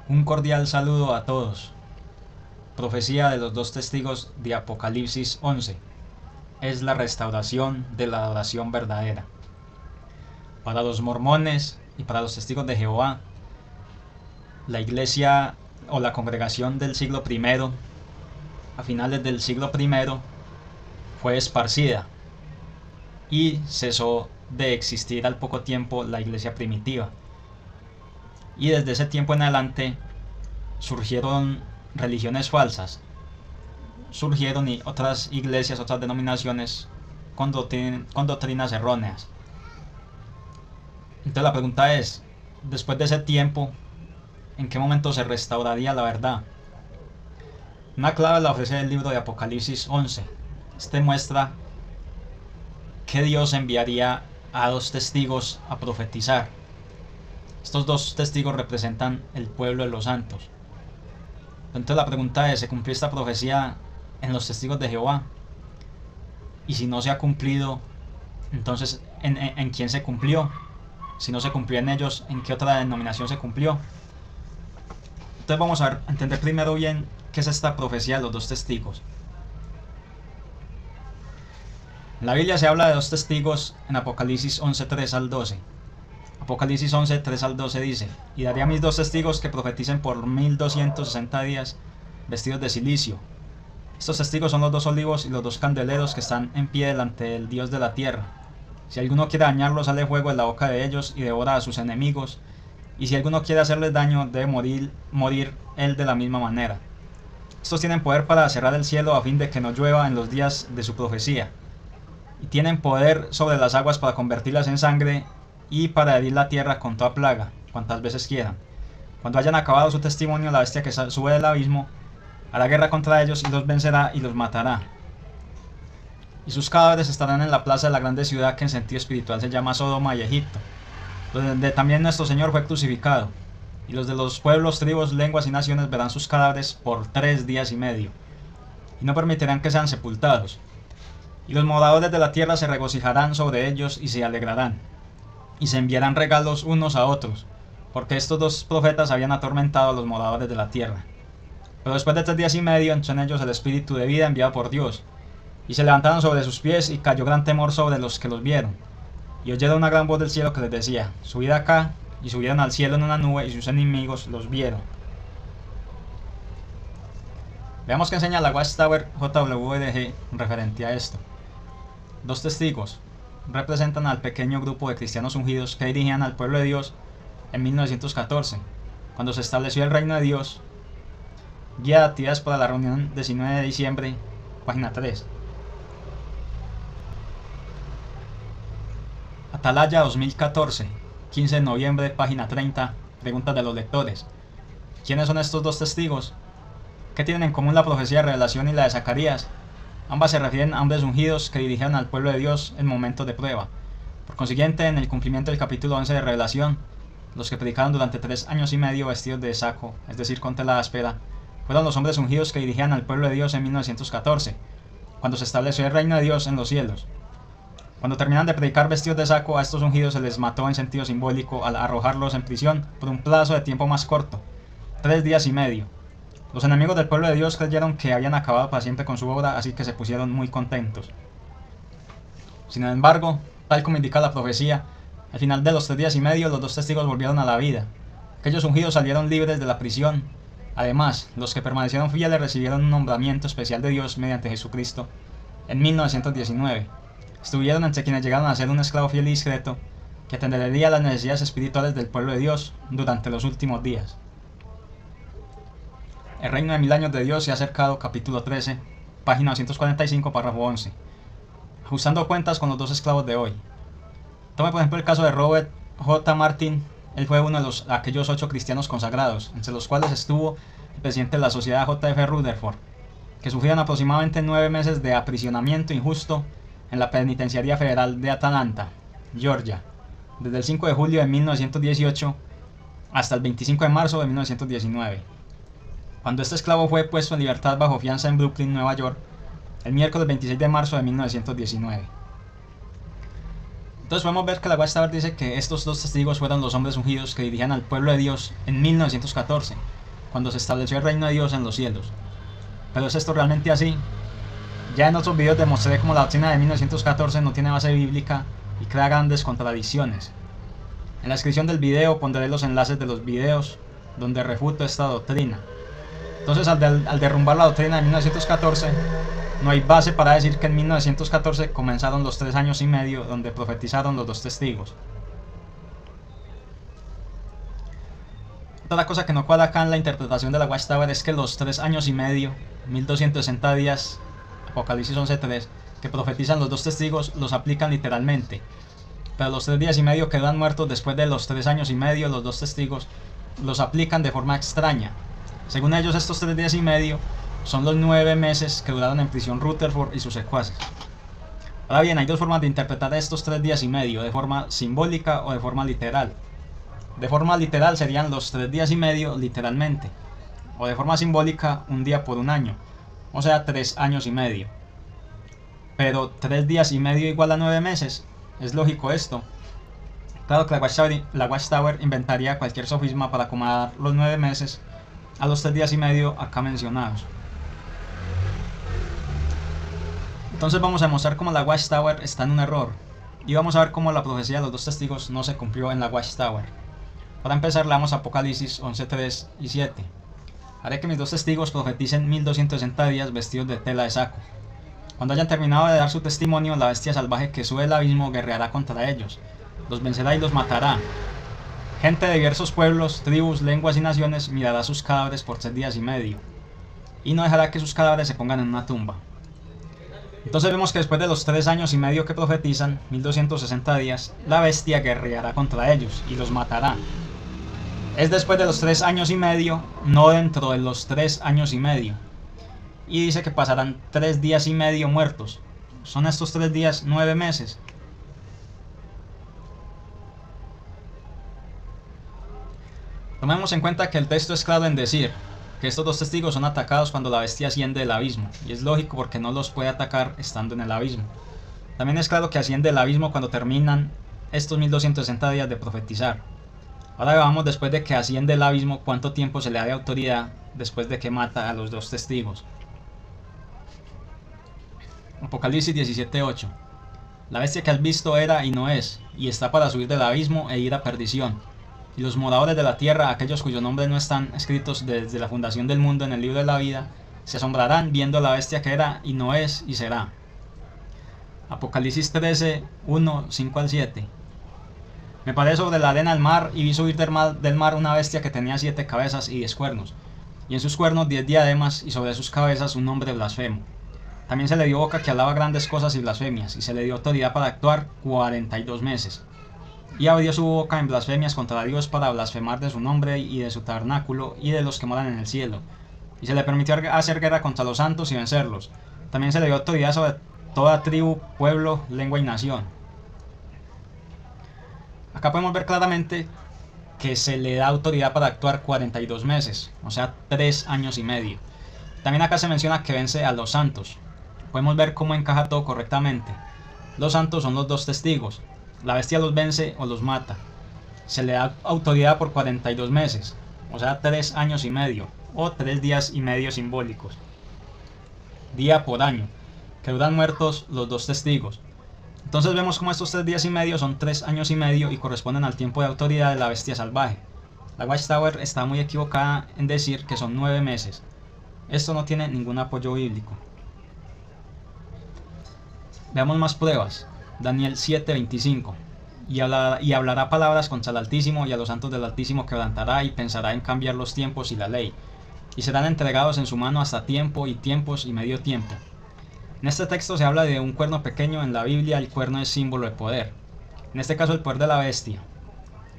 Un cordial saludo a todos. Profecía de los dos testigos de Apocalipsis 11. Es la restauración de la adoración verdadera. Para los mormones y para los testigos de Jehová, la iglesia o la congregación del siglo I, a finales del siglo I, fue esparcida y cesó de existir al poco tiempo la iglesia primitiva. Y desde ese tiempo en adelante surgieron religiones falsas, surgieron otras iglesias, otras denominaciones con doctrinas erróneas. Entonces la pregunta es, después de ese tiempo, ¿en qué momento se restauraría la verdad? Una clave la ofrece el libro de Apocalipsis 11. Este muestra que Dios enviaría a dos testigos a profetizar. Estos dos testigos representan el pueblo de los santos. Entonces la pregunta es, ¿se cumplió esta profecía en los testigos de Jehová? Y si no se ha cumplido, entonces ¿en quién se cumplió? Si no se cumplió en ellos, ¿en qué otra denominación se cumplió? Entonces vamos a entender primero bien qué es esta profecía de los dos testigos. En la Biblia se habla de dos testigos en Apocalipsis 11, 3 al 12. Apocalipsis 11, 3 al 12 dice: y daré a mis dos testigos que profeticen por 1260 días vestidos de cilicio. Estos testigos son los dos olivos y los dos candeleros que están en pie delante del Dios de la tierra. Si alguno quiere dañarlos, sale fuego de la boca de ellos y devora a sus enemigos. Y si alguno quiere hacerles daño, debe morir él de la misma manera. Estos tienen poder para cerrar el cielo a fin de que no llueva en los días de su profecía. Y tienen poder sobre las aguas para convertirlas en sangre y para herir la tierra con toda plaga, cuantas veces quieran. Cuando hayan acabado su testimonio, la bestia que sube del abismo hará guerra contra ellos y los vencerá y los matará. Y sus cadáveres estarán en la plaza de la grande ciudad, que en sentido espiritual se llama Sodoma y Egipto, donde también nuestro Señor fue crucificado. Y los de los pueblos, tribus, lenguas y naciones verán sus cadáveres por 3 días y medio, y no permitirán que sean sepultados. Y los moradores de la tierra se regocijarán sobre ellos y se alegrarán, y se enviarán regalos unos a otros, porque estos dos profetas habían atormentado a los moradores de la tierra. Pero después de 3 días y medio entró en ellos el espíritu de vida enviado por Dios, y se levantaron sobre sus pies, y cayó gran temor sobre los que los vieron. Y oyeron una gran voz del cielo que les decía: subid acá. Y subieron al cielo en una nube, y sus enemigos los vieron. Veamos qué enseña la Watchtower JWDG referente a esto. Dos testigos representan al pequeño grupo de cristianos ungidos que dirigían al pueblo de Dios en 1914, cuando se estableció el reino de Dios. Guía de actividades para la reunión 19 de diciembre, página 3. Atalaya 2014, 15 de noviembre, página 30. Preguntas de los lectores. ¿Quiénes son estos dos testigos? ¿Qué tienen en común la profecía de Revelación y la de Zacarías? Ambas se refieren a hombres ungidos que dirigían al pueblo de Dios en momentos de prueba. Por consiguiente, en el cumplimiento del capítulo 11 de Revelación, los que predicaron durante 3 años y medio vestidos de saco, es decir, con tela áspera, fueron los hombres ungidos que dirigían al pueblo de Dios en 1914, cuando se estableció el reino de Dios en los cielos. Cuando terminan de predicar vestidos de saco, a estos ungidos se les mató en sentido simbólico al arrojarlos en prisión por un plazo de tiempo más corto, 3 días y medio. Los enemigos del pueblo de Dios creyeron que habían acabado para siempre con su obra, así que se pusieron muy contentos. Sin embargo, tal como indica la profecía, al final de los 3 días y medio, los dos testigos volvieron a la vida. Aquellos ungidos salieron libres de la prisión. Además, los que permanecieron fieles recibieron un nombramiento especial de Dios mediante Jesucristo en 1919. Estuvieron entre quienes llegaron a ser un esclavo fiel y discreto, que atendería las necesidades espirituales del pueblo de Dios durante los últimos días. El reino de 1000 años de Dios se ha acercado, capítulo 13, página 245, párrafo 11. Ajustando cuentas con los dos esclavos de hoy. Tome por ejemplo el caso de Robert J. Martin. Él fue uno de aquellos 8 cristianos consagrados, entre los cuales estuvo el presidente de la sociedad J. F. Rutherford, que sufrieron aproximadamente 9 meses de aprisionamiento injusto en la penitenciaría federal de Atlanta, Georgia, desde el 5 de julio de 1918 hasta el 25 de marzo de 1919. Cuando este esclavo fue puesto en libertad bajo fianza en Brooklyn, Nueva York, el miércoles 26 de marzo de 1919. Entonces podemos ver que la Watchtower dice que estos dos testigos fueron los hombres ungidos que dirigían al pueblo de Dios en 1914, cuando se estableció el reino de Dios en los cielos. ¿Pero es esto realmente así? Ya en otros videos demostré cómo la doctrina de 1914 no tiene base bíblica y crea grandes contradicciones. En la descripción del video pondré los enlaces de los videos donde refuto esta doctrina. Entonces, al derrumbar la doctrina de 1914, no hay base para decir que en 1914 comenzaron los 3 años y medio donde profetizaron los 2 testigos. Otra cosa que no cuadra acá en la interpretación de la Watchtower es que los 3 años y medio, 1260 días, Apocalipsis 11:3, que profetizan los 2 testigos, los aplican literalmente. Pero los 3 días y medio que quedan muertos después de los 3 años y medio, los 2 testigos, los aplican de forma extraña. Según ellos, estos 3 días y medio son los 9 meses que duraron en prisión Rutherford y sus secuaces. Ahora bien, hay 2 formas de interpretar estos 3 días y medio, de forma simbólica o de forma literal. De forma literal serían los 3 días y medio literalmente, o de forma simbólica un día por un año, o sea 3 años y medio. Pero 3 días y medio igual a 9 meses, ¿es lógico esto? Claro que la Watchtower inventaría cualquier sofisma para acomodar los 9 meses a los 3 días y medio acá mencionados. Entonces vamos a demostrar cómo la Watchtower está en un error, y vamos a ver cómo la profecía de los 2 testigos no se cumplió en la Watchtower. Para empezar, leamos Apocalipsis 11:3 y 7. Haré que mis 2 testigos profeticen 1260 días vestidos de tela de saco. Cuando hayan terminado de dar su testimonio, la bestia salvaje que sube del abismo guerreará contra ellos, los vencerá y los matará. Gente de diversos pueblos, tribus, lenguas y naciones mirará sus cadáveres por 3 días y medio, y no dejará que sus cadáveres se pongan en una tumba. Entonces vemos que después de los 3 años y medio que profetizan, 1260 días, la bestia guerreará contra ellos y los matará. Es después de los 3 años y medio, no dentro de los 3 años y medio. Y dice que pasarán 3 días y medio muertos. ¿Son estos 3 días 9 meses? Tomemos en cuenta que el texto es claro en decir que estos 2 testigos son atacados cuando la bestia asciende del abismo, y es lógico porque no los puede atacar estando en el abismo. También es claro que asciende del abismo cuando terminan estos 1260 días de profetizar. Ahora veamos, después de que asciende el abismo, cuánto tiempo se le da de autoridad después de que mata a los 2 testigos. Apocalipsis 17:8. La bestia que has visto era y no es, y está para subir del abismo e ir a perdición. Y los moradores de la tierra, aquellos cuyos nombres no están escritos desde la fundación del mundo en el libro de la vida, se asombrarán viendo a la bestia que era y no es y será. Apocalipsis 13:1, 5 al 7. Me paré sobre la arena del mar y vi subir del mar una bestia que tenía 7 cabezas y 10 cuernos, y en sus cuernos 10 diademas, y sobre sus cabezas un nombre blasfemo. También se le dio boca que hablaba grandes cosas y blasfemias, y se le dio autoridad para actuar 42 meses. Y abrió su boca en blasfemias contra Dios para blasfemar de su nombre y de su tabernáculo y de los que moran en el cielo. Y se le permitió hacer guerra contra los santos y vencerlos. También se le dio autoridad sobre toda tribu, pueblo, lengua y nación. Acá podemos ver claramente que se le da autoridad para actuar 42 meses, o sea 3 años y medio. También acá se menciona que vence a los santos. Podemos ver cómo encaja todo correctamente. Los santos son los 2 testigos. La bestia los vence o los mata. Se le da autoridad por 42 meses, o sea 3 años y medio, o 3 días y medio simbólicos. Día por año, que duran muertos los 2 testigos. Entonces vemos como estos 3 días y medio son 3 años y medio y corresponden al tiempo de autoridad de la bestia salvaje. La Watchtower está muy equivocada en decir que son 9 meses. Esto no tiene ningún apoyo bíblico. Veamos más pruebas. Daniel 7:25. Y hablará palabras contra el Altísimo, y a los santos del Altísimo quebrantará, y pensará en cambiar los tiempos y la ley. Y serán entregados en su mano hasta tiempo y tiempos y medio tiempo. En este texto se habla de un cuerno pequeño. En la Biblia el cuerno es símbolo de poder, en este caso el poder de la bestia,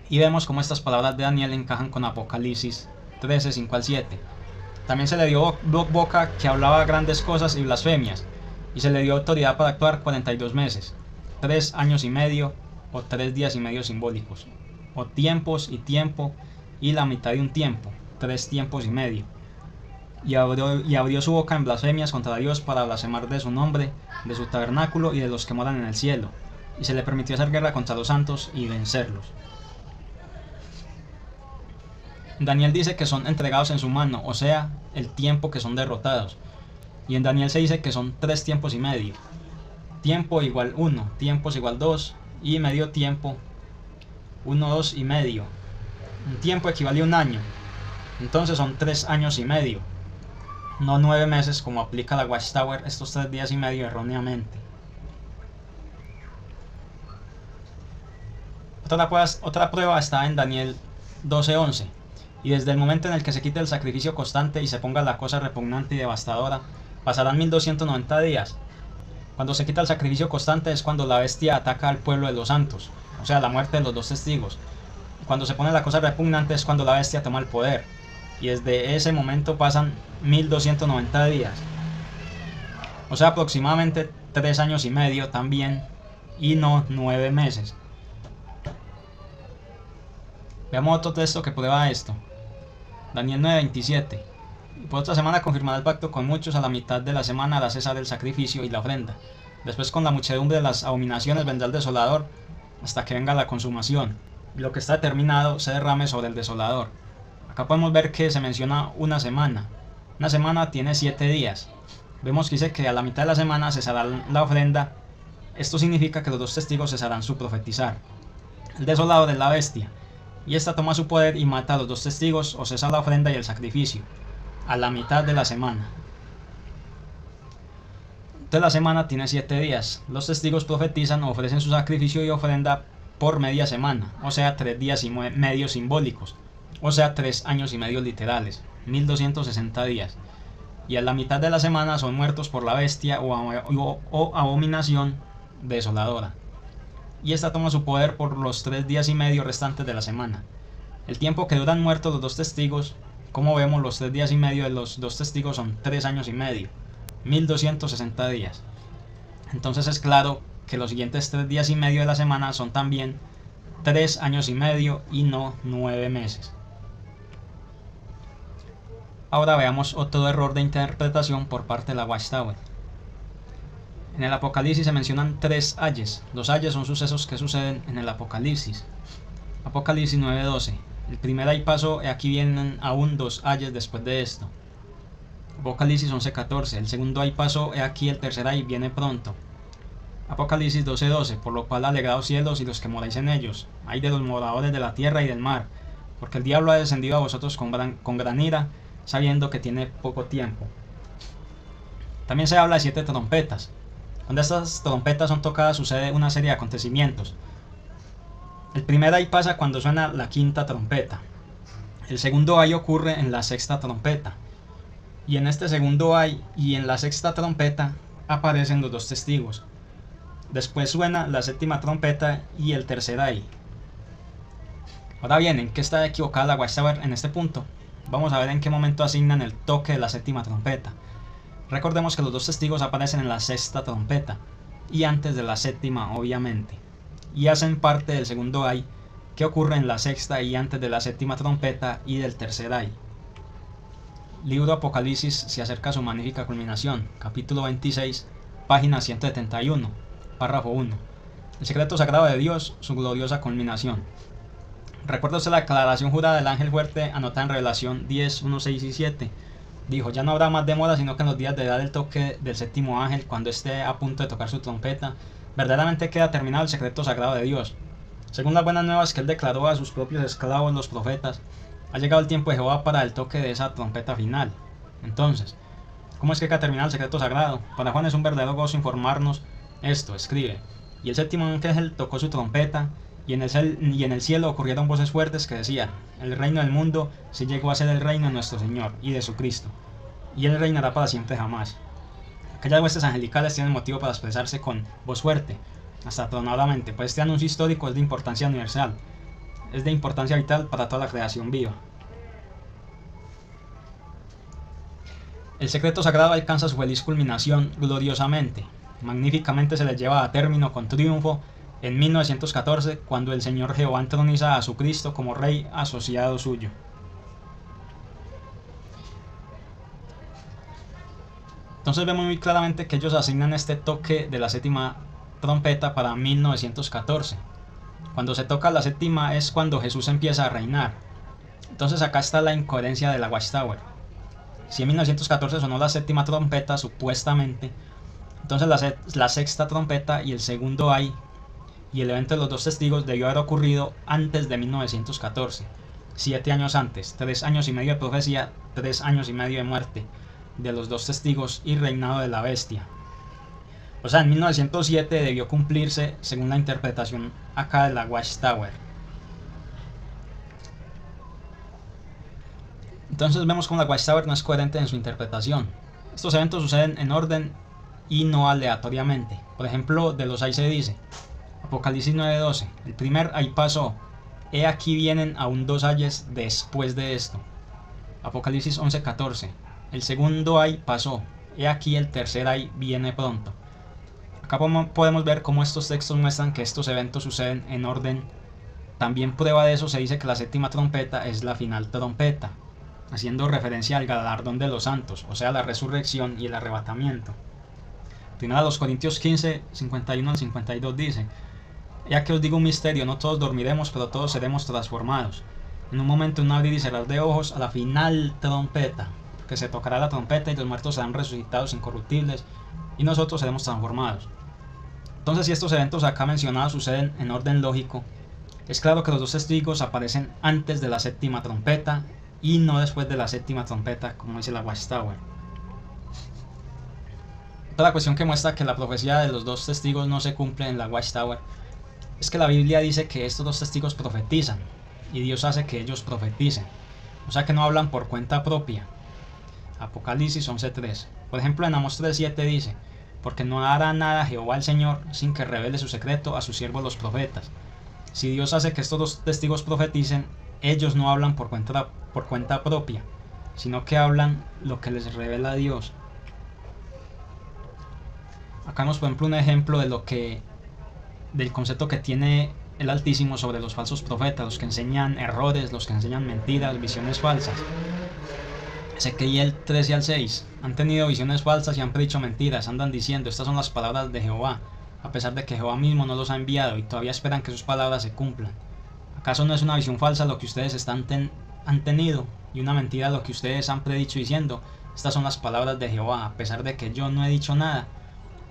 y vemos cómo estas palabras de Daniel encajan con Apocalipsis 13:5 al 7. También se le dio boca que hablaba grandes cosas y blasfemias, y se le dio autoridad para actuar 42 meses, 3 años y medio, o 3 días y medio simbólicos, o tiempos y tiempo, y la mitad de un tiempo, 3 tiempos y medio. Y abrió su boca en blasfemias contra Dios para blasfemar de su nombre, de su tabernáculo y de los que moran en el cielo. Y se le permitió hacer guerra contra los santos y vencerlos. Daniel dice que son entregados en su mano, o sea, el tiempo que son derrotados. Y en Daniel se dice que son 3 tiempos y medio. Tiempo igual 1, tiempos igual 2 y medio tiempo 1, 2 y medio. Un tiempo equivale a un año. Entonces son 3 años y medio. No 9 meses como aplica la Watchtower estos 3 días y medio erróneamente. Otra prueba está en Daniel 12:11. Y desde el momento en el que se quite el sacrificio constante y se ponga la cosa repugnante y devastadora, pasarán 1290 días. Cuando se quita el sacrificio constante es cuando la bestia ataca al pueblo de los santos, o sea, la muerte de los 2 testigos. Cuando se pone la cosa repugnante es cuando la bestia toma el poder. Y desde ese momento pasan 1290 días. O sea, aproximadamente 3 años y medio también, y no 9 meses. Veamos otro texto que prueba esto. Daniel 9:27. Y por otra semana confirmará el pacto con muchos, a la mitad de la semana hará cesar el sacrificio y la ofrenda. Después con la muchedumbre de las abominaciones vendrá el desolador, hasta que venga la consumación, y lo que está determinado se derrame sobre el desolador. Acá podemos ver que se menciona una semana. Una semana tiene 7 días. Vemos que dice que a la mitad de la semana cesará la ofrenda. Esto significa que los 2 testigos cesarán su profetizar. El desolador es la bestia, y esta toma su poder y mata a los 2 testigos o cesa la ofrenda y el sacrificio, a la mitad de la semana. Entonces la semana tiene 7 días. Los testigos profetizan o ofrecen su sacrificio y ofrenda por media semana, o sea 3 días y medio simbólicos, o sea 3 años y medio literales, 1260 días. Y a la mitad de la semana son muertos por la bestia o abominación desoladora. Y esta toma su poder por los 3 días y medio restantes de la semana. El tiempo que duran muertos los 2 testigos, como vemos, los 3 días y medio de los 2 testigos son 3 años y medio, 1260 días. Entonces es claro que los siguientes 3 días y medio de la semana son también 3 años y medio y no 9 meses. Ahora veamos otro error de interpretación por parte de la Watchtower. En el Apocalipsis se mencionan 3 ayes. Los ayes son sucesos que suceden en el Apocalipsis. Apocalipsis 9:12. El primer ay pasó, y aquí vienen aún 2 ayes después de esto. Apocalipsis 11:14. El segundo ay pasó, y aquí el tercer ay viene pronto. Apocalipsis 12:12. Por lo cual alegraos cielos y los que moráis en ellos. Ay de los moradores de la tierra y del mar, porque el diablo ha descendido a vosotros con gran ira, sabiendo que tiene poco tiempo. También se habla de 7 trompetas. Cuando estas trompetas son tocadas sucede una serie de acontecimientos. El primer ay pasa cuando suena la 5ª trompeta. El segundo ay ocurre en la 6ª trompeta. Y en este segundo ay y en la 6ª trompeta aparecen los 2 testigos. Después suena la 7ª trompeta y el tercer ay. Ahora bien, ¿en qué está equivocada la Watchtower en este punto? Vamos a ver en qué momento asignan el toque de la 7ª trompeta. Recordemos que los 2 testigos aparecen en la 6ª trompeta y antes de la 7ª, obviamente, y hacen parte del segundo ay que ocurre en la 6ª y antes de la 7ª trompeta y del tercer ay. Libro Apocalipsis se acerca a su magnífica culminación, capítulo 26, página 171, párrafo 1. El secreto sagrado de Dios, su gloriosa culminación. Recuerda usted la declaración jurada del ángel fuerte anotada en Revelación 10, 1, 6 y 7. Dijo, ya no habrá más demora, sino que en los días de dar el toque del 7º ángel, cuando esté a punto de tocar su trompeta, verdaderamente queda terminado el secreto sagrado de Dios. Según las buenas nuevas que él declaró a sus propios esclavos, los profetas, ha llegado el tiempo de Jehová para el toque de esa trompeta final. Entonces, ¿cómo es que queda terminado el secreto sagrado? Para Juan es un verdadero gozo informarnos esto, escribe. Y el 7º ángel tocó su trompeta, y en el cielo ocurrieron voces fuertes que decían, el reino del mundo sí llegó a ser el reino de nuestro Señor y de su Cristo, y él reinará para siempre jamás. Aquellas huestes angelicales tienen motivo para expresarse con voz fuerte, hasta atronadamente, pues este anuncio histórico es de importancia universal, es de importancia vital para toda la creación viva. El secreto sagrado alcanza su feliz culminación gloriosamente, magníficamente se le lleva a término con triunfo en 1914, cuando el Señor Jehová entroniza a su Cristo como Rey asociado suyo. Entonces vemos muy claramente que ellos asignan este toque de la 7ª trompeta para 1914. Cuando se toca la 7ª es cuando Jesús empieza a reinar. Entonces acá está la incoherencia de la Watchtower. Si en 1914 sonó la séptima trompeta, supuestamente, entonces la sexta trompeta y el segundo ay y el evento de los dos testigos debió haber ocurrido antes de 1914, 7 años antes, 3 años y medio de profecía, 3 años y medio de muerte de los dos testigos y reinado de la bestia. O sea, en 1907 debió cumplirse según la interpretación acá de la Watchtower. Entonces vemos como la Watchtower no es coherente en su interpretación. Estos eventos suceden en orden y no aleatoriamente. Por ejemplo, de los ay se dice, Apocalipsis 9:12, el primer ay pasó, he aquí vienen aún 2 ayes después de esto. Apocalipsis 11:14, el segundo ay pasó, he aquí el tercer ay viene pronto. Acá podemos ver cómo estos textos muestran que estos eventos suceden en orden. También prueba de eso se dice que la séptima trompeta es la final trompeta, haciendo referencia al galardón de los santos, o sea, la resurrección y el arrebatamiento. Primera a los Corintios 15, 51 al 52 dice, ya que os digo un misterio, no todos dormiremos, pero todos seremos transformados. En un momento, en un abrir y cerrar de ojos, a la final trompeta, que se tocará la trompeta y los muertos serán resucitados incorruptibles y nosotros seremos transformados. Entonces, si estos eventos acá mencionados suceden en orden lógico, es claro que los dos testigos aparecen antes de la séptima trompeta y no después de la séptima trompeta, como dice la Watchtower. Otra cuestión que muestra que la profecía de los dos testigos no se cumple en la Watchtower es que la Biblia dice que estos dos testigos profetizan y Dios hace que ellos profeticen, o sea que no hablan por cuenta propia. Apocalipsis 11:3. Por ejemplo, en Amós 3:7 dice, porque no hará nada Jehová el Señor sin que revele su secreto a sus siervos los profetas. Si Dios hace que estos dos testigos profeticen, ellos no hablan por cuenta propia, sino que hablan lo que les revela Dios. Acá vemos por ejemplo un ejemplo de del concepto que tiene el Altísimo sobre los falsos profetas, los que enseñan errores, los que enseñan mentiras, visiones falsas. Ezequiel 13 al 6. Han tenido visiones falsas y han predicho mentiras, andan diciendo, estas son las palabras de Jehová, a pesar de que Jehová mismo no los ha enviado y todavía esperan que sus palabras se cumplan. ¿Acaso no es una visión falsa lo que ustedes han tenido y una mentira lo que ustedes han predicho diciendo, estas son las palabras de Jehová, a pesar de que yo no he dicho nada?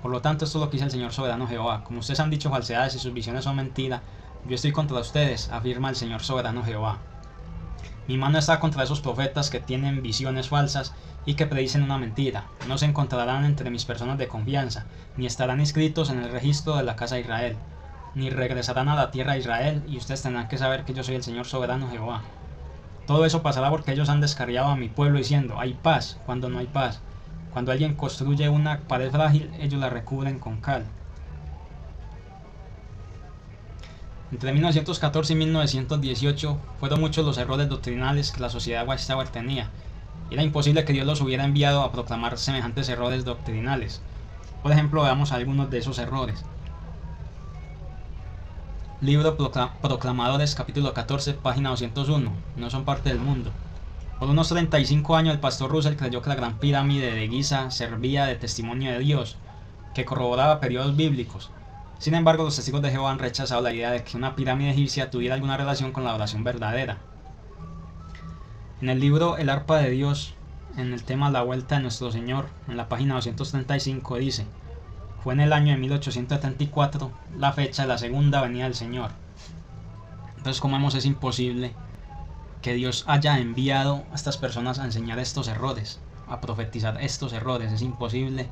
Por lo tanto, esto es lo que dice el Señor soberano Jehová. Como ustedes han dicho falsedades y sus visiones son mentira, yo estoy contra ustedes, afirma el Señor soberano Jehová. Mi mano está contra esos profetas que tienen visiones falsas y que predicen una mentira. No se encontrarán entre mis personas de confianza, ni estarán inscritos en el registro de la casa de Israel, ni regresarán a la tierra de Israel, y ustedes tendrán que saber que yo soy el Señor soberano Jehová. Todo eso pasará porque ellos han descarriado a mi pueblo diciendo, hay paz, cuando no hay paz. Cuando alguien construye una pared frágil, ellos la recubren con cal. Entre 1914 y 1918 fueron muchos los errores doctrinales que la sociedad Watchtower tenía. Era imposible que Dios los hubiera enviado a proclamar semejantes errores doctrinales. Por ejemplo, veamos algunos de esos errores. Libro Proclamadores, capítulo 14, página 201. No son parte del mundo. Por unos 35 años el pastor Russell creyó que la gran pirámide de Giza servía de testimonio de Dios, que corroboraba periodos bíblicos. Sin embargo, los testigos de Jehová han rechazado la idea de que una pirámide egipcia tuviera alguna relación con la oración verdadera. En el libro El arpa de Dios, en el tema La vuelta de nuestro Señor, en la página 235 dice, fue en el año de 1874 la fecha de la segunda venida del Señor. Entonces, como vemos, es imposible que Dios haya enviado a estas personas a enseñar estos errores, a profetizar estos errores. Es imposible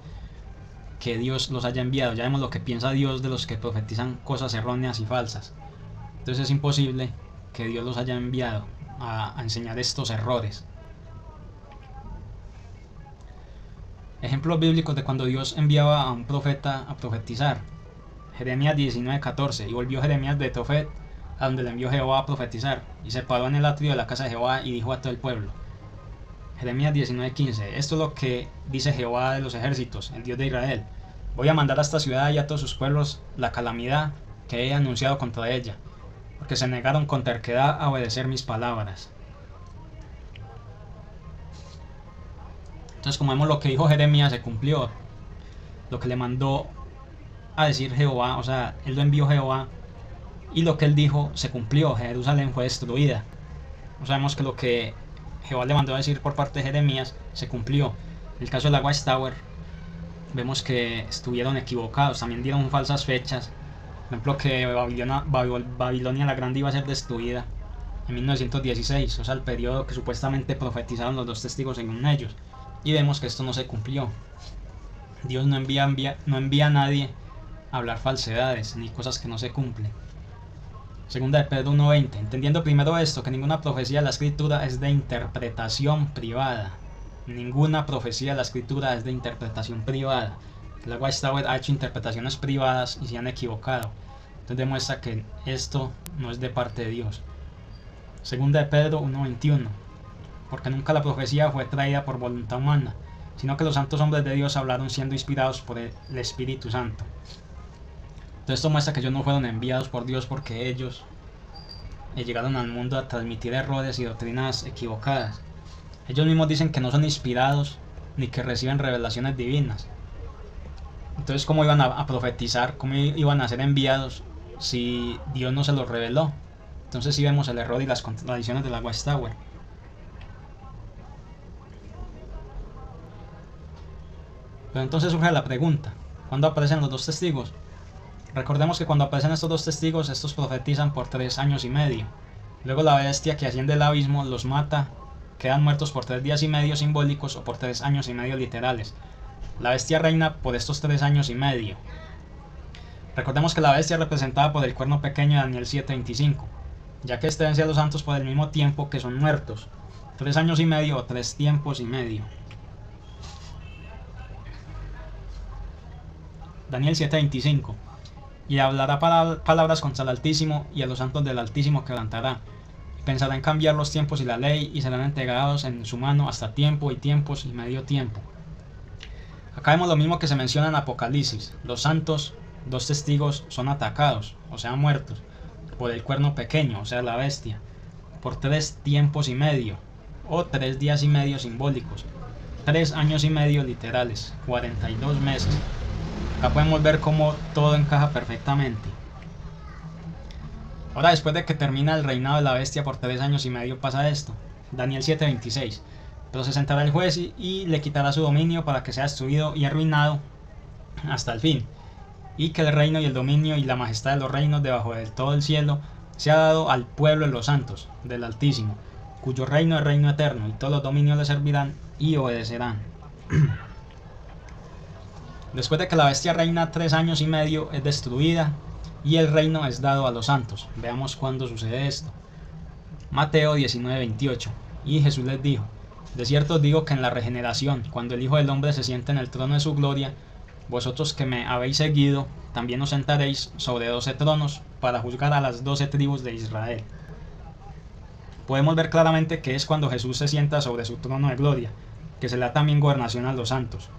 que Dios los haya enviado. Ya vemos lo que piensa Dios de los que profetizan cosas erróneas y falsas. Entonces es imposible que Dios los haya enviado a enseñar estos errores. Ejemplos bíblicos de cuando Dios enviaba a un profeta a profetizar. Jeremías 19:14. Y volvió Jeremías de Tofet, a donde le envió Jehová a profetizar, y se paró en el atrio de la casa de Jehová y dijo a todo el pueblo. Jeremías 19:15. Esto es lo que dice Jehová de los ejércitos, el Dios de Israel. Voy a mandar a esta ciudad y a todos sus pueblos la calamidad que he anunciado contra ella, porque se negaron con terquedad a obedecer mis palabras. Entonces, como vemos, lo que dijo Jeremías se cumplió. Lo que le mandó a decir Jehová, o sea, él lo envió Jehová, y lo que él dijo se cumplió. Jerusalén fue destruida. Sabemos que lo que Jehová le mandó a decir por parte de Jeremías se cumplió. En el caso de la Watchtower, vemos que estuvieron equivocados, también dieron falsas fechas. Por ejemplo, que Babilonia la Grande iba a ser destruida en 1916, o sea, el periodo que supuestamente profetizaron los dos testigos según ellos. Y vemos que esto no se cumplió. Dios no envía a nadie a hablar falsedades ni cosas que no se cumplen. Segunda de Pedro 1:20. Entendiendo primero esto, que ninguna profecía de la Escritura es de interpretación privada. Ninguna profecía de la Escritura es de interpretación privada. La Watchtower ha hecho interpretaciones privadas y se han equivocado. Entonces demuestra que esto no es de parte de Dios. Segunda de Pedro 1:21. Porque nunca la profecía fue traída por voluntad humana, sino que los santos hombres de Dios hablaron siendo inspirados por el Espíritu Santo. Entonces esto muestra que ellos no fueron enviados por Dios porque ellos llegaron al mundo a transmitir errores y doctrinas equivocadas. Ellos mismos dicen que no son inspirados ni que reciben revelaciones divinas. Entonces, ¿cómo iban a profetizar? ¿Cómo iban a ser enviados si Dios no se los reveló? Entonces sí vemos el error y las contradicciones de la Watchtower. Pero entonces surge la pregunta, ¿cuándo aparecen los dos testigos? Recordemos que cuando aparecen estos dos testigos, estos profetizan por 3 años y medio. Luego la bestia que asciende del abismo los mata, quedan muertos por 3 días y medio simbólicos o por 3 años y medio literales. La bestia reina por estos 3 años y medio. Recordemos que la bestia es representada por el cuerno pequeño de Daniel 7:25, ya que este vence a los santos por el mismo tiempo que son muertos, 3 años y medio o 3 tiempos y medio. Daniel 7:25. Y hablará palabras contra el Altísimo, y a los santos del Altísimo quebrantará. Pensará en cambiar los tiempos y la ley, y serán entregados en su mano hasta tiempo y tiempos y medio tiempo. Acá vemos lo mismo que se menciona en Apocalipsis. Los santos, dos testigos, son atacados, o sea muertos, por el cuerno pequeño, o sea la bestia, por 3 tiempos y medio, o 3 días y medio simbólicos, 3 años y medio literales, 42 meses. Acá podemos ver cómo todo encaja perfectamente. Ahora, después de que termina el reinado de la bestia por 3 años y medio, pasa esto. Daniel 7:26. Pero se sentará el juez y le quitará su dominio para que sea destruido y arruinado hasta el fin. Y que el reino y el dominio y la majestad de los reinos debajo de todo el cielo sea dado al pueblo de los santos, del Altísimo, cuyo reino es reino eterno, y todos los dominios le servirán y obedecerán. Después de que la bestia reina 3 años y medio, es destruida y el reino es dado a los santos. Veamos cuándo sucede esto. Mateo 19:28. Y Jesús les dijo: de cierto os digo que en la regeneración, cuando el Hijo del Hombre se siente en el trono de su gloria, vosotros que me habéis seguido, también os sentaréis sobre 12 tronos para juzgar a las 12 tribus de Israel. Podemos ver claramente que es cuando Jesús se sienta sobre su trono de gloria, que se le da también gobernación a los santos.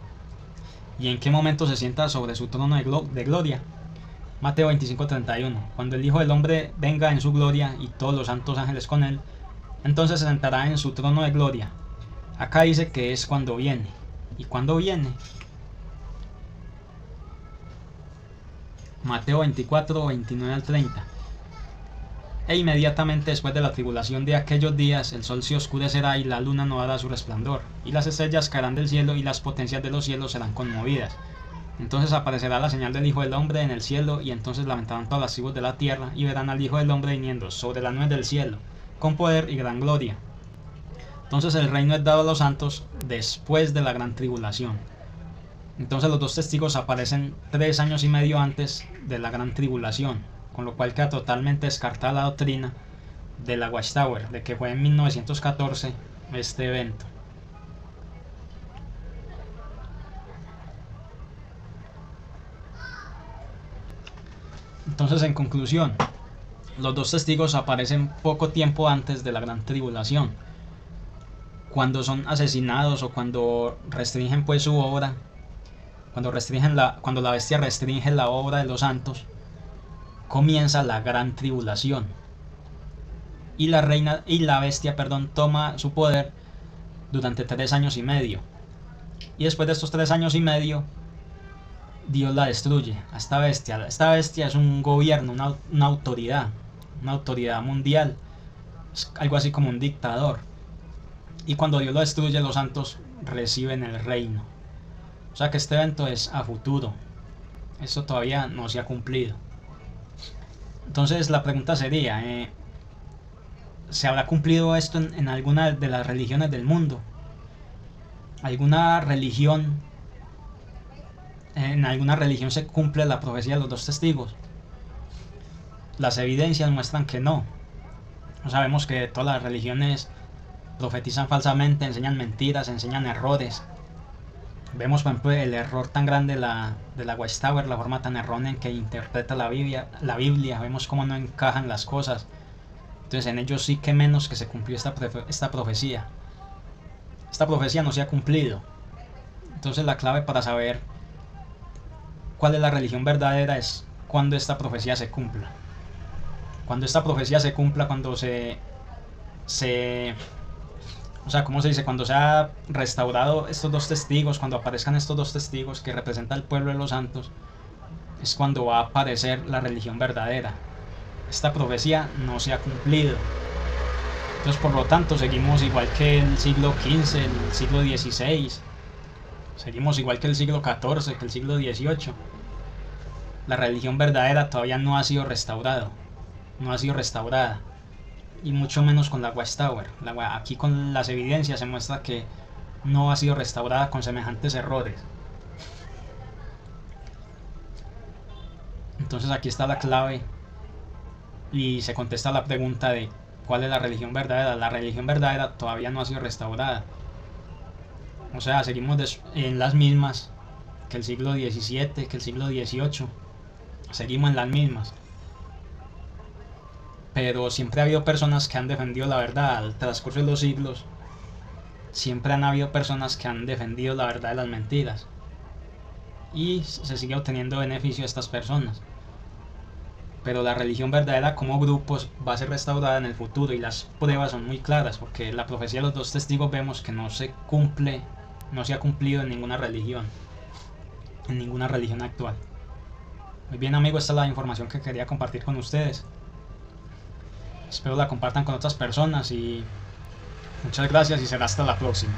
¿Y en qué momento se sienta sobre su trono de gloria? Mateo 25:31. Cuando el Hijo del Hombre venga en su gloria y todos los santos ángeles con él, entonces se sentará en su trono de gloria. Acá dice que es cuando viene. ¿Y cuándo viene? Mateo 24:29 al 30. E inmediatamente después de la tribulación de aquellos días, el sol se oscurecerá y la luna no dará su resplandor, y las estrellas caerán del cielo y las potencias de los cielos serán conmovidas. Entonces aparecerá la señal del Hijo del Hombre en el cielo, y entonces lamentarán todas las tribus de la tierra, y verán al Hijo del Hombre viniendo sobre las nubes del cielo, con poder y gran gloria. Entonces el reino es dado a los santos después de la gran tribulación. Entonces los dos testigos aparecen 3 años y medio antes de la gran tribulación, con lo cual queda totalmente descartada la doctrina de la Watchtower, de que fue en 1914 este evento. Entonces, en conclusión, los dos testigos aparecen poco tiempo antes de la gran tribulación, cuando son asesinados o cuando restringen pues su obra, cuando la bestia restringe la obra de los santos, comienza la gran tribulación y la bestia toma su poder durante 3 años y medio, y después de estos 3 años y medio Dios la destruye a esta bestia. Esta bestia es un gobierno, una autoridad mundial Es algo así como un dictador. Y cuando Dios lo destruye, los santos reciben el reino. O sea que este evento es a futuro. Esto todavía no se ha cumplido. Entonces la pregunta sería, ¿se habrá cumplido esto en alguna de las religiones del mundo? ¿Alguna religión, en alguna religión se cumple la profecía de los dos testigos? Las evidencias muestran que no. Sabemos que todas las religiones profetizan falsamente, enseñan mentiras, enseñan errores. Vemos por ejemplo el error tan grande de la Watchtower, la forma tan errónea en que interpreta la Biblia, vemos cómo no encajan las cosas. Entonces en ellos sí que menos que se cumplió esta profecía. Esta profecía no se ha cumplido. Entonces la clave para saber cuál es la religión verdadera es cuando esta profecía se cumpla. Cuando esta profecía se cumpla, cuando o sea, ¿cómo se dice? Cuando se ha restaurado estos dos testigos, cuando aparezcan estos dos testigos que representan al pueblo de los santos, es cuando va a aparecer la religión verdadera. Esta profecía no se ha cumplido. Entonces, por lo tanto, seguimos igual que el siglo XV, el siglo XVI. Seguimos igual que el siglo XIV, que el siglo XVIII. La religión verdadera todavía no ha sido restaurada. No ha sido restaurada. Y mucho menos con la Watchtower. Aquí con las evidencias se muestra que no ha sido restaurada con semejantes errores. Entonces aquí está la clave y se contesta la pregunta de ¿cuál es la religión verdadera? La religión verdadera todavía no ha sido restaurada. O sea, seguimos en las mismas que el siglo XVII, que el siglo XVIII. Seguimos en las mismas. Pero siempre ha habido personas que han defendido la verdad al transcurso de los siglos. Siempre han habido personas que han defendido la verdad de las mentiras. Y se sigue obteniendo beneficio de estas personas. Pero la religión verdadera como grupos va a ser restaurada en el futuro y las pruebas son muy claras, porque la profecía de los dos testigos vemos que no se cumple, no se ha cumplido en ninguna religión actual. Muy bien amigos, esta es la información que quería compartir con ustedes. Espero la compartan con otras personas y muchas gracias y será hasta la próxima.